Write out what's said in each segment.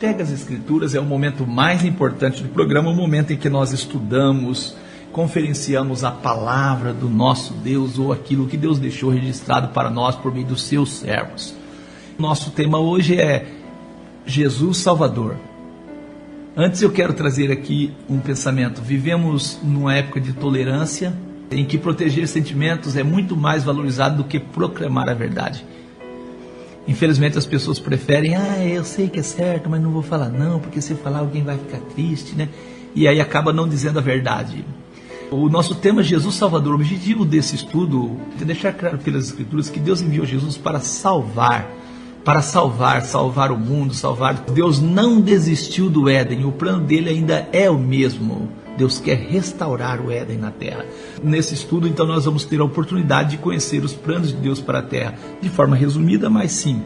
pega as Escrituras, é o momento mais importante do programa, o momento em que nós estudamos, conferenciamos a palavra do nosso Deus, ou aquilo que Deus deixou registrado para nós por meio dos seus servos. Nosso tema hoje é Jesus Salvador. Antes eu quero trazer aqui um pensamento. Vivemos numa época de tolerância, em que proteger sentimentos é muito mais valorizado do que proclamar a verdade. Infelizmente as pessoas preferem, eu sei que é certo, mas não vou falar não, porque se falar alguém vai ficar triste, né? E aí acaba não dizendo a verdade. O nosso tema é Jesus Salvador. O objetivo desse estudo é deixar claro pelas Escrituras que Deus enviou Jesus para salvar o mundo, Deus não desistiu do Éden, o plano dele ainda é o mesmo. Deus quer restaurar o Éden na terra. Nesse estudo, então, nós vamos ter a oportunidade de conhecer os planos de Deus para a terra, de forma resumida, mas sim.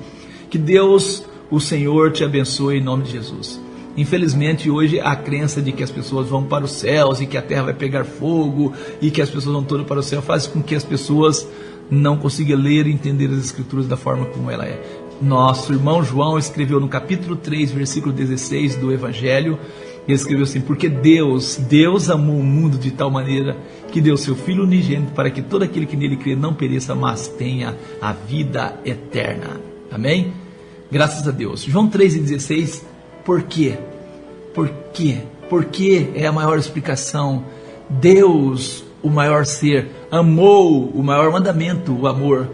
Que Deus, o Senhor, te abençoe em nome de Jesus. Infelizmente, hoje, a crença de que as pessoas vão para os céus e que a terra vai pegar fogo e que as pessoas vão todas para o céu faz com que as pessoas não consigam ler e entender as Escrituras da forma como ela é. Nosso irmão João escreveu no capítulo 3, versículo 16 do Evangelho, ele escreveu assim: porque Deus amou o mundo de tal maneira que deu seu Filho unigênito para que todo aquele que nele crê não pereça, mas tenha a vida eterna. Amém? Graças a Deus. João 3,16, por quê? Por quê? Porque é a maior explicação. Deus, o maior ser, amou, o maior mandamento, o amor,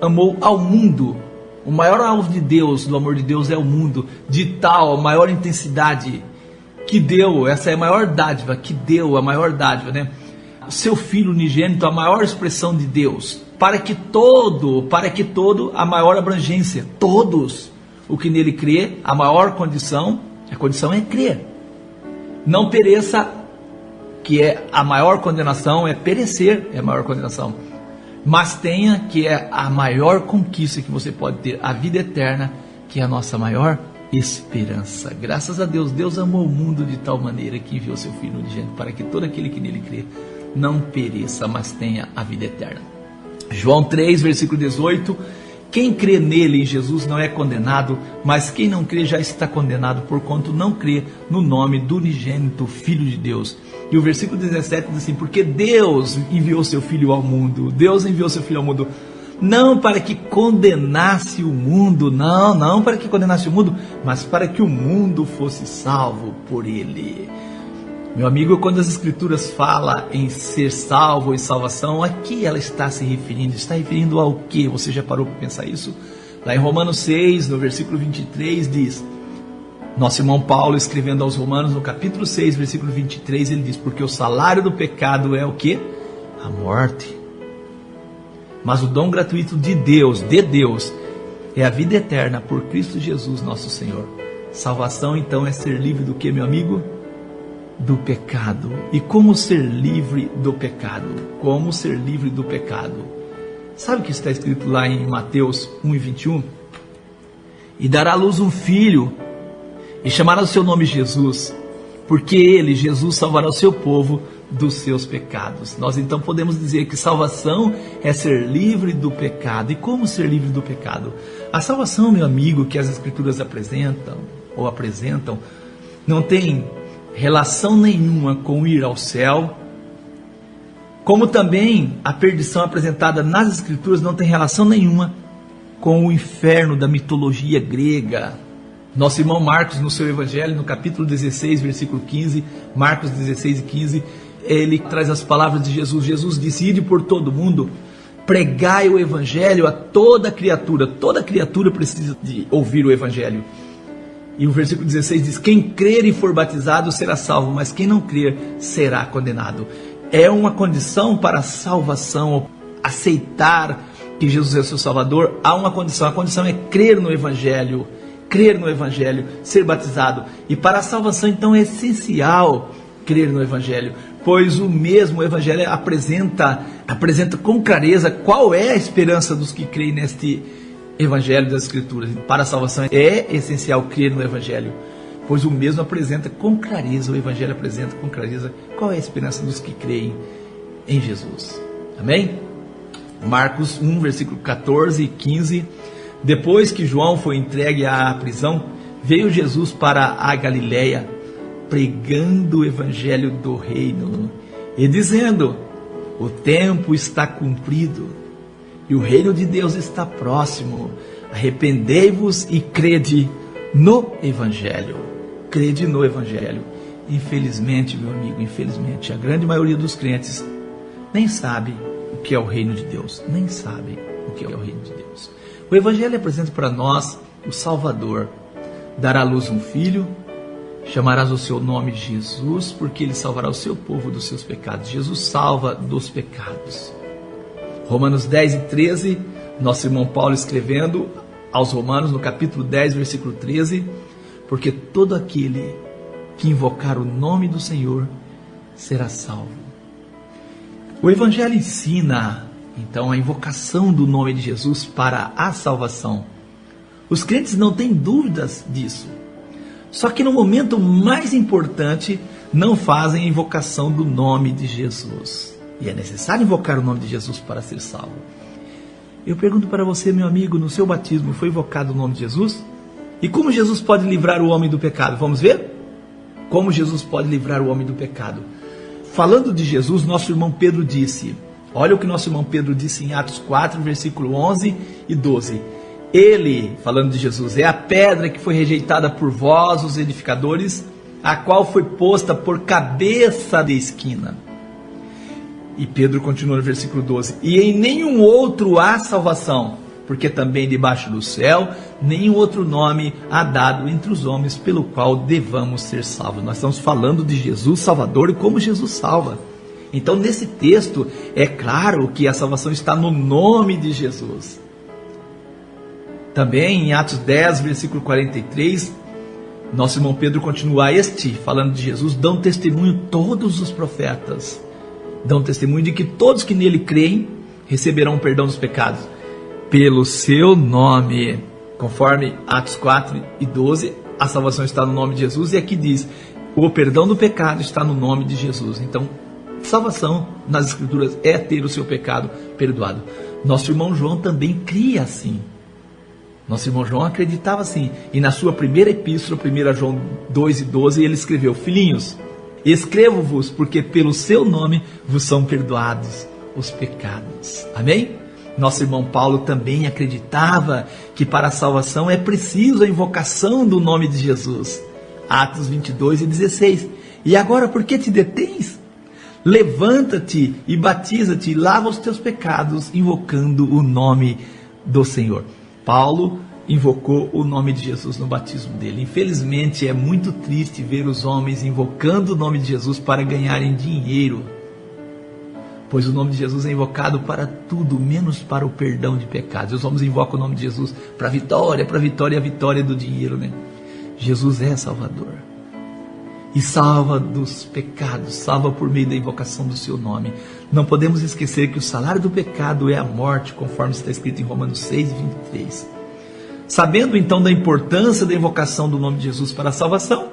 amou ao mundo. O maior alvo de Deus, do amor de Deus, é o mundo, de tal, a maior intensidade, que deu, essa é a maior dádiva, que deu a maior dádiva, né? O seu Filho unigênito, a maior expressão de Deus, para que todo, a maior abrangência, todos, o que nele crê, a maior condição, a condição é crer, não pereça, que é a maior condenação, é perecer, é a maior condenação. Mas tenha, que é a maior conquista que você pode ter, a vida eterna, que é a nossa maior esperança. Graças a Deus, Deus amou o mundo de tal maneira que enviou seu Filho unigênito para que todo aquele que nele crê não pereça, mas tenha a vida eterna. João 3, versículo 18, quem crê nele, em Jesus, não é condenado, mas quem não crê já está condenado, porquanto não crê no nome do unigênito Filho de Deus. E o versículo 17 diz assim: porque Deus enviou seu Filho ao mundo, não para que condenasse o mundo, não para que condenasse o mundo, mas para que o mundo fosse salvo por ele. Meu amigo, quando as Escrituras falam em ser salvo e salvação, a que ela está se referindo? Está referindo ao que? Você já parou para pensar isso? Lá em Romanos 6, no versículo 23, diz... Nosso irmão Paulo, escrevendo aos Romanos, no capítulo 6, versículo 23, ele diz: porque o salário do pecado é o quê? A morte. Mas o dom gratuito de Deus, é a vida eterna por Cristo Jesus, nosso Senhor. Salvação, então, é ser livre do quê, meu amigo? Do pecado. E como ser livre do pecado? Como ser livre do pecado? Sabe o que está escrito lá em Mateus 1:21? E dará à luz um filho, e chamará o seu nome Jesus, porque ele, Jesus, salvará o seu povo dos seus pecados. Nós então podemos dizer que salvação é ser livre do pecado. E como ser livre do pecado? A salvação, meu amigo, que as Escrituras apresentam, não tem relação nenhuma com ir ao céu, como também a perdição apresentada nas Escrituras não tem relação nenhuma com o inferno da mitologia grega. Nosso irmão Marcos, no seu Evangelho, no capítulo 16, versículo 15, Marcos 16 e 15, ele traz as palavras de Jesus. Jesus disse: ide por todo mundo, pregai o Evangelho a toda criatura precisa de ouvir o Evangelho. E o versículo 16 diz: quem crer e for batizado será salvo, mas quem não crer será condenado. É uma condição para a salvação, aceitar que Jesus é o seu Salvador. Há uma condição, a condição é crer no Evangelho, ser batizado. E para a salvação, então, é essencial crer no Evangelho, pois o mesmo Evangelho apresenta com clareza qual é a esperança dos que creem neste Evangelho das Escrituras. Para a salvação é essencial crer no Evangelho, pois o mesmo apresenta com clareza, o Evangelho apresenta com clareza qual é a esperança dos que creem em Jesus. Amém? Marcos 1, versículo 14 e 15. Depois que João foi entregue à prisão, veio Jesus para a Galileia, pregando o evangelho do reino e dizendo: o tempo está cumprido e o reino de Deus está próximo. Arrependei-vos e crede no evangelho. Crede no evangelho. Infelizmente, meu amigo, infelizmente, a grande maioria dos crentes nem sabe o que é o reino de Deus. Nem sabe o que é o reino de Deus. O evangelho apresenta para nós o Salvador. Dará à luz um filho, chamarás o seu nome Jesus, porque ele salvará o seu povo dos seus pecados. Jesus salva dos pecados. Romanos 10 e 13, nosso irmão Paulo escrevendo aos Romanos, no capítulo 10, versículo 13, porque todo aquele que invocar o nome do Senhor será salvo. O Evangelho ensina, então, a invocação do nome de Jesus para a salvação. Os crentes não têm dúvidas disso. Só que no momento mais importante, não fazem a invocação do nome de Jesus. E é necessário invocar o nome de Jesus para ser salvo. Eu pergunto para você, meu amigo, no seu batismo foi invocado o nome de Jesus? E como Jesus pode livrar o homem do pecado? Vamos ver? Como Jesus pode livrar o homem do pecado? Falando de Jesus, nosso irmão Pedro disse, olha o que nosso irmão Pedro disse em Atos 4, versículo 11 e 12. Ele, falando de Jesus, é a pedra que foi rejeitada por vós, os edificadores, a qual foi posta por cabeça de esquina. E Pedro continua no versículo 12. E em nenhum outro há salvação, porque também debaixo do céu, nenhum outro nome há dado entre os homens pelo qual devamos ser salvos. Nós estamos falando de Jesus Salvador e como Jesus salva. Então nesse texto é claro que a salvação está no nome de Jesus. Também em Atos 10, versículo 43, nosso irmão Pedro continua falando de Jesus, dão testemunho todos os profetas, dão testemunho de que todos que nele creem receberão o perdão dos pecados, pelo seu nome, conforme Atos 4 e 12, a salvação está no nome de Jesus, e aqui diz, o perdão do pecado está no nome de Jesus. Então, salvação nas Escrituras é ter o seu pecado perdoado. Nosso irmão João também cria assim. Nosso irmão João acreditava assim, e na sua primeira epístola, 1 João 2 e 12, ele escreveu, filhinhos, escrevo-vos porque pelo seu nome vos são perdoados os pecados. Amém? Nosso irmão Paulo também acreditava que para a salvação é preciso a invocação do nome de Jesus. Atos 22 e 16. E agora, por que te detens? Levanta-te e batiza-te e lava os teus pecados, invocando o nome do Senhor. Paulo invocou o nome de Jesus no batismo dele. Infelizmente, é muito triste ver os homens invocando o nome de Jesus para ganharem dinheiro, pois o nome de Jesus é invocado para tudo, menos para o perdão de pecados. Os homens invocam o nome de Jesus para a vitória e a vitória do dinheiro, né? Jesus é Salvador e salva dos pecados, salva por meio da invocação do seu nome. Não podemos esquecer que o salário do pecado é a morte, conforme está escrito em Romanos 6, 23. Sabendo então da importância da invocação do nome de Jesus para a salvação,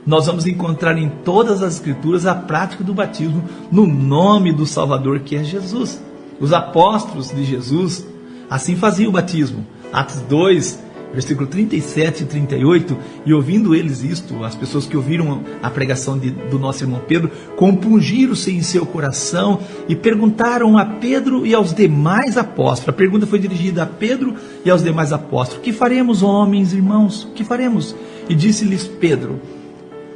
nós vamos encontrar em todas as Escrituras a prática do batismo no nome do Salvador, que é Jesus. Os apóstolos de Jesus assim faziam o batismo. Atos 2, versículo 37 e 38, e ouvindo eles isto, as pessoas que ouviram a pregação do nosso irmão Pedro, compungiram-se em seu coração e perguntaram a Pedro e aos demais apóstolos. A pergunta foi dirigida a Pedro e aos demais apóstolos: que faremos, homens, irmãos? Que faremos? E disse-lhes Pedro: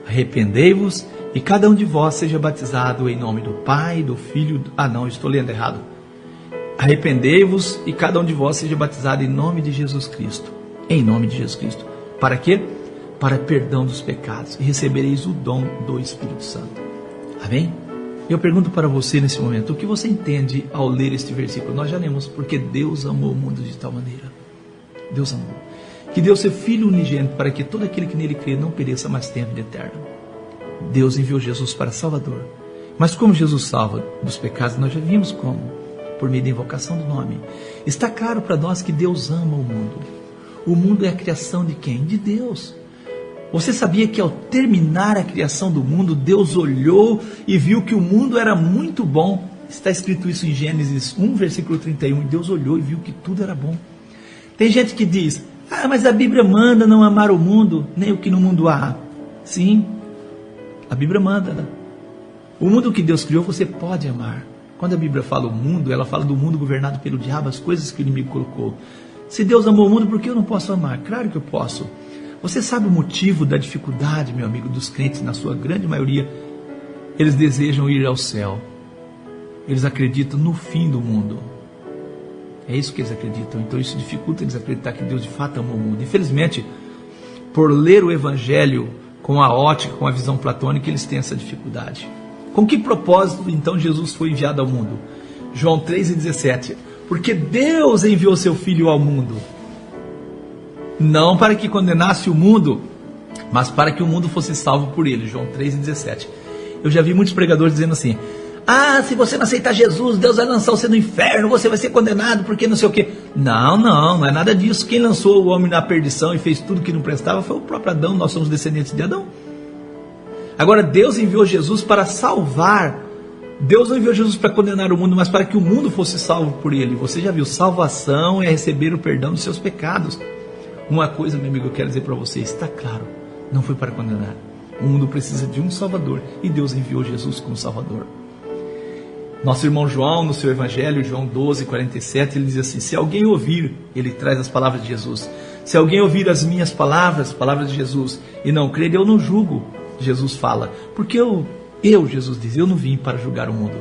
arrependei-vos e cada um de vós seja batizado em nome do Pai, do Filho... estou lendo errado. Arrependei-vos e cada um de vós seja batizado em nome de Jesus Cristo. Em nome de Jesus Cristo. Para quê? Para perdão dos pecados. E recebereis o dom do Espírito Santo. Amém? Eu pergunto para você nesse momento, o que você entende ao ler este versículo? Nós já lemos, porque Deus amou o mundo de tal maneira. Deus amou. Que deu seu Filho unigênito para que todo aquele que nele crê não pereça, mas tenha vida eterna. Deus enviou Jesus para Salvador. Mas como Jesus salva dos pecados, nós já vimos como. Por meio da invocação do nome. Está claro para nós que Deus ama o mundo. O mundo é a criação de quem? De Deus. Você sabia que ao terminar a criação do mundo, Deus olhou e viu que o mundo era muito bom? Está escrito isso em Gênesis 1, versículo 31. Deus olhou e viu que tudo era bom. Tem gente que diz: Ah, mas a Bíblia manda não amar o mundo, nem o que no mundo há. Sim, a Bíblia manda, né? O mundo que Deus criou você pode amar. Quando a Bíblia fala o mundo, ela fala do mundo governado pelo diabo, as coisas que o inimigo colocou. Se Deus amou o mundo, por que eu não posso amar? Claro que eu posso. Você sabe o motivo da dificuldade, meu amigo, dos crentes, na sua grande maioria? Eles desejam ir ao céu. Eles acreditam no fim do mundo. É isso que eles acreditam. Então isso dificulta eles acreditar que Deus de fato amou o mundo. Infelizmente, por ler o Evangelho com a ótica, com a visão platônica, eles têm essa dificuldade. Com que propósito, então, Jesus foi enviado ao mundo? João 3,17. Porque Deus enviou seu Filho ao mundo, não para que condenasse o mundo, mas para que o mundo fosse salvo por ele. João 3,17. Eu já vi muitos pregadores dizendo assim: ah, se você não aceitar Jesus, Deus vai lançar você no inferno, você vai ser condenado, porque não sei o quê. Não é nada disso. Quem lançou o homem na perdição e fez tudo que não prestava foi o próprio Adão. Nós somos descendentes de Adão. Agora, Deus enviou Jesus para salvar. Deus não enviou Jesus para condenar o mundo, mas para que o mundo fosse salvo por ele. Você já viu, salvação é receber o perdão dos seus pecados. Uma coisa, meu amigo, eu quero dizer para você, está claro, não foi para condenar. O mundo precisa de um Salvador, e Deus enviou Jesus como Salvador. Nosso irmão João, no seu Evangelho, João 12:47, ele diz assim: se alguém ouvir, ele traz as palavras de Jesus, se alguém ouvir as minhas palavras, palavras de Jesus, e não crer, eu não julgo. Jesus fala, porque eu, Jesus diz, eu não vim para julgar o mundo,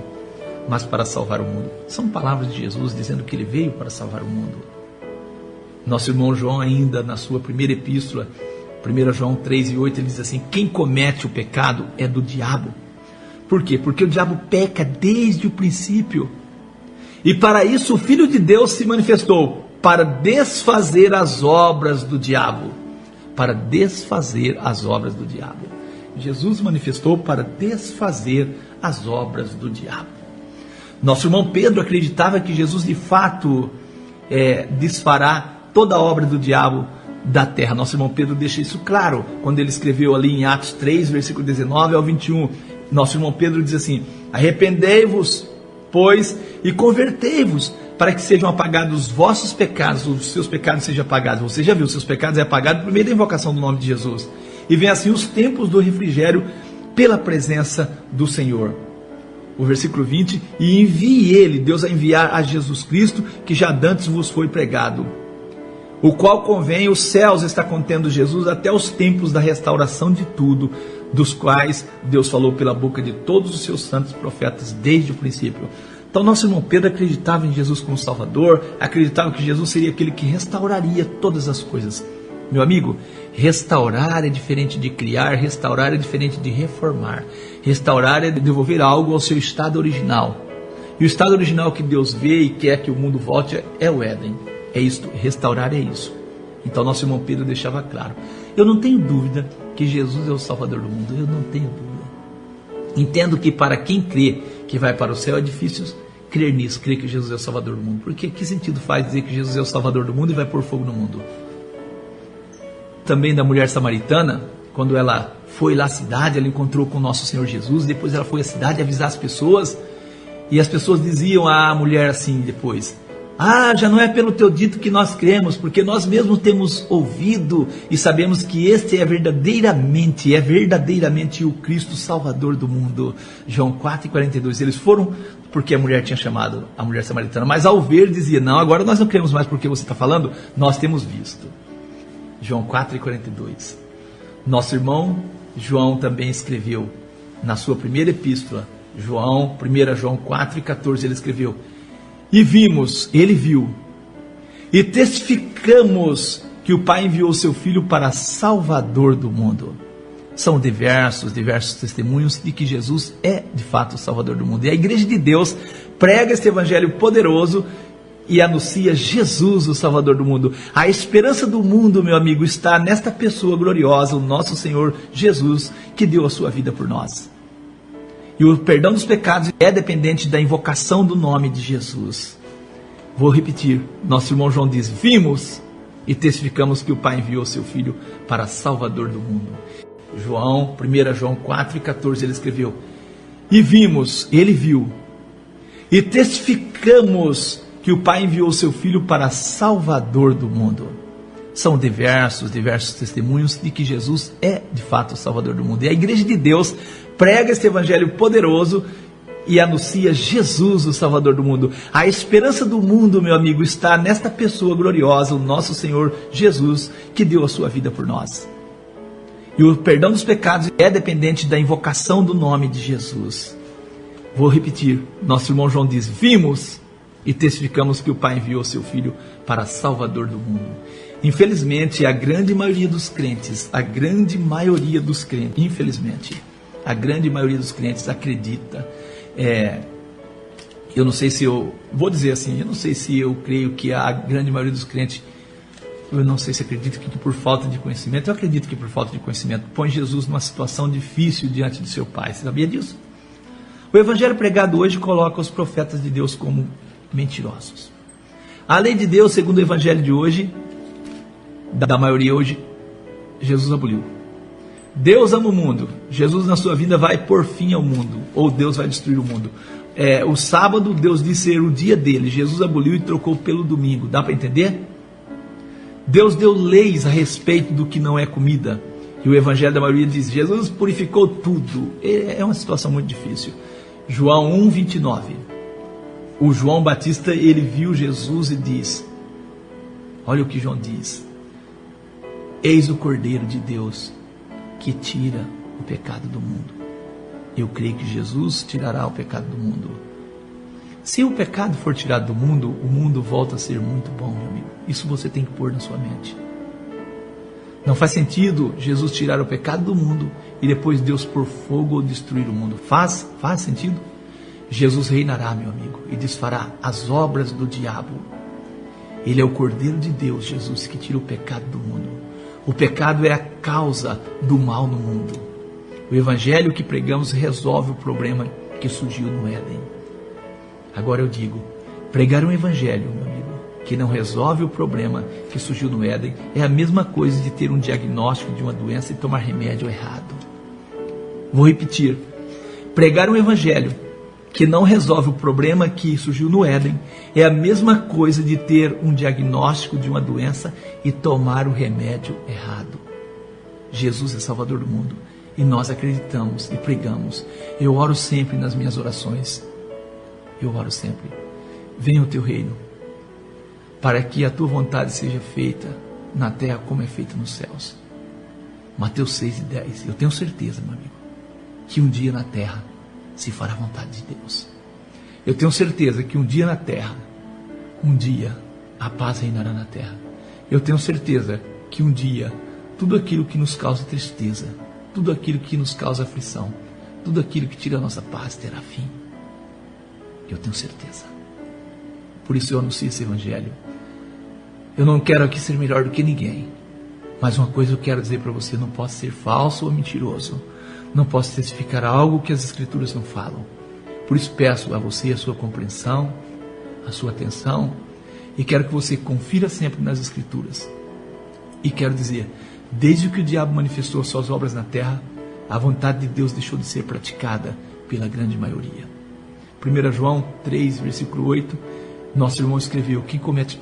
mas para salvar o mundo. São palavras de Jesus dizendo que ele veio para salvar o mundo. Nosso irmão João, ainda na sua primeira epístola, 1 João 3:8, ele diz assim: quem comete o pecado é do diabo. Por quê? Porque o diabo peca desde o princípio. E para isso o Filho de Deus se manifestou, para desfazer as obras do diabo. Para desfazer as obras do diabo. Jesus manifestou para desfazer as obras do diabo. Nosso irmão Pedro acreditava que Jesus de fato desfará toda a obra do diabo da terra. Nosso irmão Pedro deixa isso claro quando ele escreveu ali em Atos 3, versículo 19 ao 21. Nosso irmão Pedro diz assim: arrependei-vos, pois, e convertei-vos, para que sejam apagados os vossos pecados, os seus pecados sejam apagados. Você já viu, os seus pecados é apagado por meio da invocação do nome de Jesus. E vem assim os tempos do refrigério pela presença do Senhor. O versículo 20, e envie ele, Deus a enviar a Jesus Cristo, que já dantes vos foi pregado, o qual convém, os céus está contendo Jesus até os tempos da restauração de tudo, dos quais Deus falou pela boca de todos os seus santos profetas desde o princípio. Então nosso irmão Pedro acreditava em Jesus como Salvador, acreditava que Jesus seria aquele que restauraria todas as coisas. Meu amigo, restaurar é diferente de criar, restaurar é diferente de reformar. Restaurar é devolver algo ao seu estado original. E o estado original que Deus vê e quer que o mundo volte é o Éden. É isto, restaurar é isso. Então nosso irmão Pedro deixava claro: eu não tenho dúvida que Jesus é o Salvador do mundo, eu não tenho dúvida. Entendo que para quem crê que vai para o céu é difícil crer nisso, crer que Jesus é o Salvador do mundo. Porque que sentido faz dizer que Jesus é o Salvador do mundo e vai pôr fogo no mundo? Também da mulher samaritana, quando ela foi lá à cidade, ela encontrou com o nosso Senhor Jesus, depois ela foi à cidade avisar as pessoas, e as pessoas diziam à mulher assim depois: ah, já não é pelo teu dito que nós cremos, porque nós mesmos temos ouvido e sabemos que este é verdadeiramente o Cristo Salvador do mundo. João 4:42. Eles foram porque a mulher tinha chamado a mulher samaritana, mas ao ver dizia: não, agora nós não cremos mais porque você está falando, nós temos visto. João 4:42. Nosso irmão João também escreveu na sua primeira epístola, 1 João 4:14, ele escreveu: e vimos, ele viu, e testificamos que o Pai enviou o seu Filho para Salvador do mundo. São diversos testemunhos de que Jesus é de fato o Salvador do mundo. E a Igreja de Deus prega este Evangelho poderoso e anuncia Jesus, o Salvador do mundo. A esperança do mundo, meu amigo, está nesta pessoa gloriosa, o nosso Senhor Jesus, que deu a sua vida por nós. E o perdão dos pecados é dependente da invocação do nome de Jesus. Vou repetir, nosso irmão João diz: vimos e testificamos que o Pai enviou seu Filho para Salvador do mundo. 1 João 4:14, ele escreveu: e vimos, ele viu, e testificamos que o Pai enviou seu Filho para Salvador do mundo. São diversos testemunhos de que Jesus é de fato o Salvador do mundo. E a Igreja de Deus prega esse evangelho poderoso e anuncia Jesus, o Salvador do mundo. A esperança do mundo, meu amigo, está nesta pessoa gloriosa, o nosso Senhor Jesus, que deu a sua vida por nós. E o perdão dos pecados é dependente da invocação do nome de Jesus. Vou repetir, nosso irmão João diz: vimos e testificamos que o Pai enviou seu Filho para Salvador do mundo. Infelizmente, a grande maioria dos crentes, infelizmente, a grande maioria dos crentes acredita, eu não sei se eu, vou dizer assim, eu não sei se eu creio que a grande maioria dos crentes, eu não sei se acredito que por falta de conhecimento, eu acredito que por falta de conhecimento, põe Jesus numa situação difícil diante de seu Pai. Você sabia disso? O evangelho pregado hoje coloca os profetas de Deus como mentirosos. A lei de Deus, segundo o evangelho de hoje, da maioria hoje, Jesus aboliu. Deus ama o mundo. Jesus na sua vida vai pôr fim ao mundo, ou Deus vai destruir o mundo. O sábado Deus disse ser o dia dele. Jesus aboliu e trocou pelo domingo. Dá para entender? Deus deu leis a respeito do que não é comida. E o evangelho da maioria diz: Jesus purificou tudo. É uma situação muito difícil. João 1:29. O João Batista, ele viu Jesus e diz, olha o que João diz: eis o Cordeiro de Deus que tira o pecado do mundo. Eu creio que Jesus tirará o pecado do mundo. Se o pecado for tirado do mundo, o mundo volta a ser muito bom, meu amigo. Isso você tem que pôr na sua mente. Não faz sentido Jesus tirar o pecado do mundo e depois Deus pôr fogo ou destruir o mundo. Faz sentido? Jesus reinará, meu amigo, e desfará as obras do diabo. Ele é o Cordeiro de Deus, Jesus, que tira o pecado do mundo. O pecado é a causa do mal no mundo. O evangelho que pregamos resolve o problema que surgiu no Éden. Agora eu digo, pregar um evangelho, meu amigo, que não resolve o problema que surgiu no Éden, é a mesma coisa de ter um diagnóstico de uma doença e tomar remédio errado. Vou repetir, pregar um evangelho que não resolve o problema que surgiu no Éden, é a mesma coisa de ter um diagnóstico de uma doença e tomar o remédio errado. Jesus é Salvador do mundo e nós acreditamos e pregamos. Eu oro sempre nas minhas orações. Eu oro sempre: venha o teu reino, para que a tua vontade seja feita na terra como é feita nos céus. Mateus 6:10. Eu tenho certeza, meu amigo, que um dia na terra se fará a vontade de Deus. Eu tenho certeza que um dia na terra, um dia a paz reinará na terra. Eu tenho certeza que um dia tudo aquilo que nos causa tristeza, tudo aquilo que nos causa aflição, tudo aquilo que tira a nossa paz terá fim. Eu tenho certeza. Por isso eu anuncio esse evangelho. Eu não quero aqui ser melhor do que ninguém, mas uma coisa eu quero dizer para você: não posso ser falso ou mentiroso. Não posso testificar algo que as Escrituras não falam. Por isso peço a você a sua compreensão, a sua atenção, e quero que você confira sempre nas Escrituras. E quero dizer, desde que o diabo manifestou suas obras na terra, a vontade de Deus deixou de ser praticada pela grande maioria. 1 João 3, versículo 8, nosso irmão escreveu: quem comete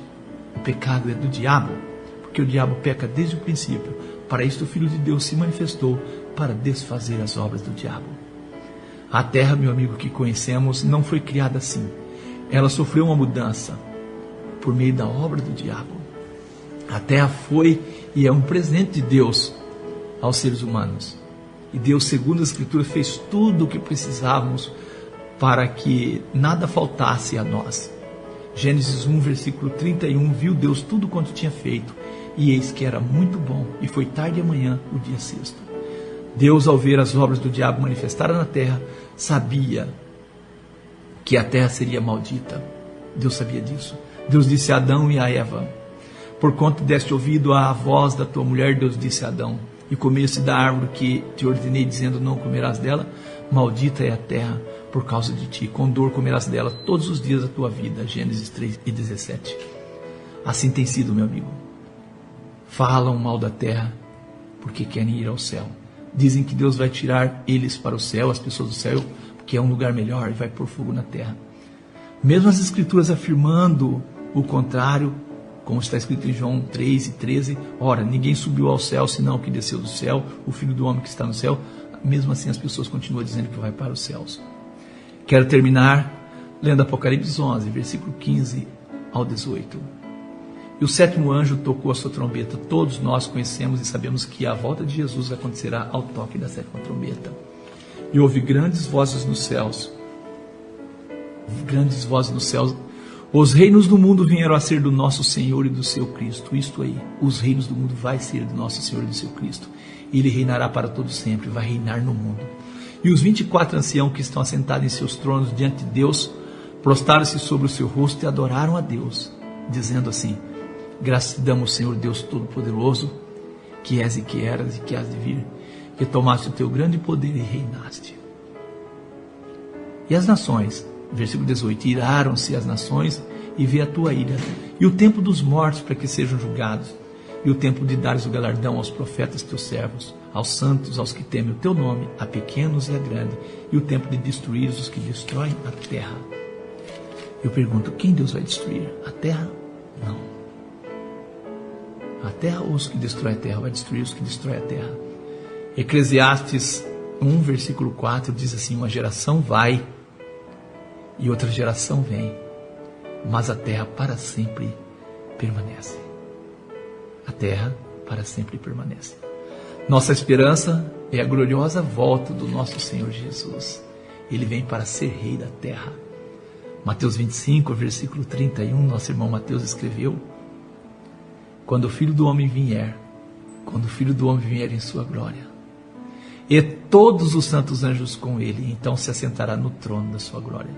o pecado é do diabo, porque o diabo peca desde o princípio. Para isto o Filho de Deus se manifestou, para desfazer as obras do diabo. A terra, meu amigo, que conhecemos não foi criada assim. Ela sofreu uma mudança por meio da obra do diabo. A terra foi e é um presente de Deus aos seres humanos. E Deus, segundo a Escritura, fez tudo o que precisávamos para que nada faltasse a nós. Gênesis 1, versículo 31, viu Deus tudo quanto tinha feito, e eis que era muito bom, e foi tarde e amanhã o dia sexto. Deus, ao ver as obras do diabo manifestadas na terra, sabia que a terra seria maldita. Deus sabia disso. Deus disse a Adão e a Eva: porquanto deste ouvido à voz da tua mulher, Deus disse a Adão, e comeste da árvore que te ordenei, dizendo: não comerás dela, maldita é a terra por causa de ti, com dor comerás dela todos os dias da tua vida. Gênesis 3:17. Assim tem sido, meu amigo. Falam mal da terra porque querem ir ao céu. Dizem que Deus vai tirar eles para o céu, as pessoas do céu, que é um lugar melhor, e vai pôr fogo na terra. Mesmo as Escrituras afirmando o contrário, como está escrito em João 3:13, ora, ninguém subiu ao céu senão o que desceu do céu, o Filho do Homem que está no céu. Mesmo assim as pessoas continuam dizendo que vai para os céus. Quero terminar lendo Apocalipse 11, versículo 15 ao 18. E o sétimo anjo tocou a sua trombeta. Todos nós conhecemos e sabemos que a volta de Jesus acontecerá ao toque da sétima trombeta. E houve grandes vozes nos céus. Grandes vozes nos céus. Os reinos do mundo vieram a ser do nosso Senhor e do seu Cristo. Isto aí, os reinos do mundo vai ser do nosso Senhor e do seu Cristo. Ele reinará para todo sempre, vai reinar no mundo. E os 24 anciãos que estão assentados em seus tronos diante de Deus, prostraram-se sobre o seu rosto e adoraram a Deus, dizendo assim: graças te damos, Senhor Deus Todo-Poderoso, que és e que eras e que has de vir, que tomaste o teu grande poder e reinaste. E as nações, versículo 18, iraram-se as nações e vê a tua ira, e o tempo dos mortos para que sejam julgados, e o tempo de dares o galardão aos profetas teus servos, aos santos, aos que temem o teu nome, a pequenos e a grandes, e o tempo de destruir os que destroem a terra. Eu pergunto, quem Deus vai destruir? A terra? Não. A terra ou os que destroem a terra? Vai destruir os que destroem a terra. Eclesiastes 1, versículo 4 diz assim: uma geração vai e outra geração vem, mas a terra para sempre permanece. A terra para sempre permanece. Nossa esperança é a gloriosa volta do nosso Senhor Jesus. Ele vem para ser rei da terra. Mateus 25, versículo 31, nosso irmão Mateus escreveu: quando o Filho do Homem vier, quando o Filho do Homem vier em sua glória, e todos os santos anjos com ele, então se assentará no trono da sua glória.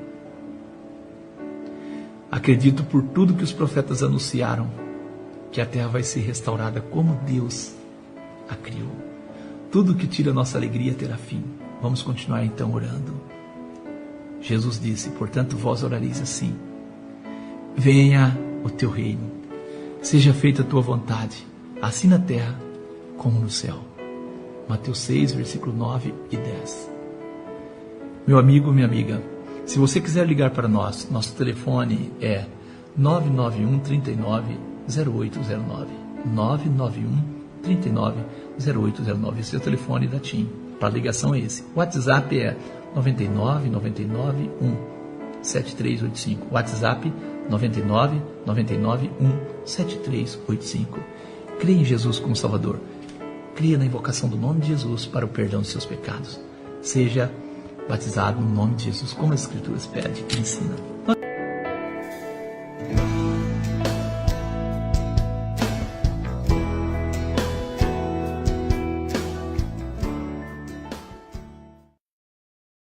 Acredito por tudo que os profetas anunciaram, que a terra vai ser restaurada como Deus a criou. Tudo que tira a nossa alegria terá fim. Vamos continuar então orando. Jesus disse: portanto vós orareis assim: venha o teu reino, seja feita a tua vontade, assim na terra como no céu. Mateus 6, versículo 9 e 10. Meu amigo, minha amiga, se você quiser ligar para nós, nosso telefone é 991 39 0809, 991 39 0809. Esse é o telefone da TIM. Para ligação é esse. O WhatsApp é 99 99 1 7385. WhatsApp 99 99 1 7385. Creia em Jesus como Salvador. Creia na invocação do nome de Jesus para o perdão dos seus pecados. Seja batizado no nome de Jesus, como as Escrituras pedem e ensinam.